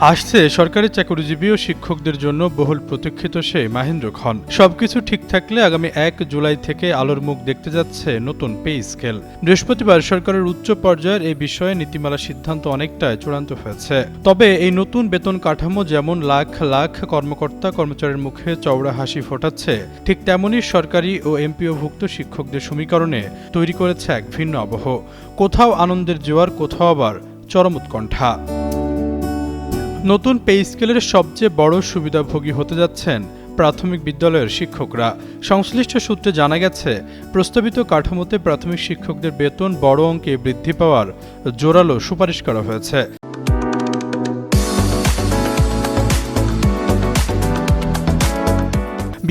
আসছে সরকারি চাকরিজীবী ও শিক্ষকদের জন্য বহুল প্রতীক্ষিত সেই মাহেন্দ্রক্ষণ। সবকিছু ঠিক থাকলে আগামী ১ জুলাই থেকে আলোর মুখ দেখতে যাচ্ছে নতুন পে স্কেল। বৃহস্পতিবার সরকারের উচ্চ পর্যায়ের এই বিষয়ে নীতিমালা সিদ্ধান্ত অনেকটাই চূড়ান্ত হয়েছে। তবে এই নতুন বেতন কাঠামো যেমন লাখ লাখ কর্মকর্তা কর্মচারীর মুখে চওড়া হাসি ফোটাচ্ছে, ঠিক তেমনই সরকারি ও এমপিওভুক্ত শিক্ষকদের সমীকরণে তৈরি করেছে এক ভিন্ন আবহ। কোথাও আনন্দের জোয়ার, কোথাও আবার চরম উৎকণ্ঠা। নতুন পে স্কেলের সবচেয়ে বড় সুবিধাভোগী হতে যাচ্ছেন প্রাথমিক বিদ্যালয়ের শিক্ষকরা। সংশ্লিষ্ট সূত্রে জানা গেছে, প্রস্তাবিত কাঠামোতে প্রাথমিক শিক্ষকদের বেতন বড় অঙ্কে বৃদ্ধি পাওয়ার জোরালো সুপারিশ করা হয়েছে।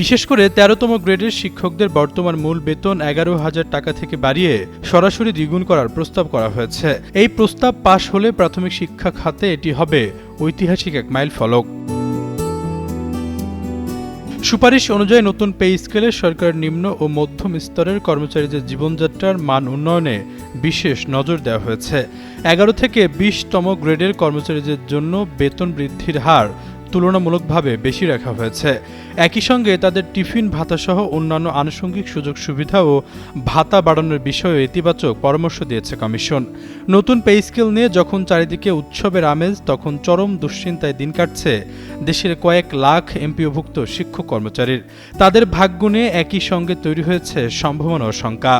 বিশেষ করে ১৩তম গ্রেডের শিক্ষকদের বর্তমান মূল বেতন ১১,০০০ টাকা থেকে বাড়িয়ে সরাসরি দ্বিগুণ করার প্রস্তাব করা হয়েছে। এই প্রস্তাব পাশ হলে প্রাথমিক শিক্ষা খাতে এটি হবে ঐতিহাসিক এক মাইলফলক। সুপারিশ অনুযায়ী নতুন পে স্কেলে সরকারের নিম্ন ও মধ্যম স্তরের কর্মচারীদের জীবনযাত্রার মান উন্নয়নে বিশেষ নজর দেওয়া হয়েছে। ১১ থেকে ২০তম গ্রেডের কর্মচারীদের জন্য বেতন বৃদ্ধির হার তুলনামূলকভাবে বেশি রাখা হয়েছে। একই সঙ্গে তাদের টিফিন ভাতাসহ অন্যান্য আনুষঙ্গিক সুযোগ সুবিধা ও ভাতা বাড়ানোর বিষয়ে ইতিবাচক পরামর্শ দিয়েছে কমিশন। নতুন পে স্কেল নিয়ে যখন চারিদিকে উৎসবের আমেজ, তখন চরম দুশ্চিন্তায় দিন কাটছে দেশের কয়েক লাখ এমপিওভুক্ত শিক্ষক কর্মচারীর। তাদের ভাগ্য নিয়ে একই সঙ্গে তৈরি হয়েছে সম্ভাবনা ও শঙ্কা।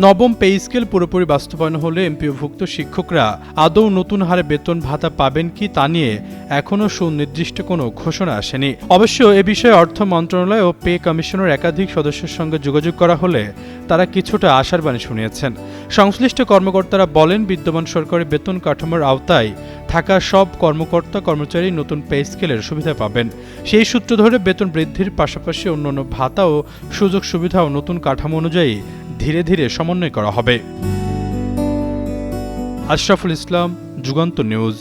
নবম পে স্কেল পুরোপুরি বাস্তবায়ন হলে এমপিওভুক্ত শিক্ষকরা আদৌ নতুন হারে বেতন ভাতা পাবেন কি তা নিয়ে এখনও সুনির্দিষ্ট কোনো ঘোষণা আসেনি। অবশ্য এ বিষয়ে অর্থ মন্ত্রণালয় ও পে কমিশনের একাধিক সদস্যের সঙ্গে যোগাযোগ করা হলে তারা কিছুটা আশার বাণী শুনিয়েছেন। সংশ্লিষ্ট কর্মকর্তারা বলেন, বিদ্যমান সরকারি বেতন কাঠামোর আওতায় থাকা সব কর্মকর্তা কর্মচারী নতুন পে স্কেলের সুবিধা পাবেন। সেই সূত্র ধরে বেতন বৃদ্ধির পাশাপাশি অন্যান্য ভাতা ও সুযোগ সুবিধাও নতুন কাঠামো অনুযায়ী ধীরে ধীরে সমন্বয় করা হবে। আশরাফুল ইসলাম, যুগান্তর নিউজ।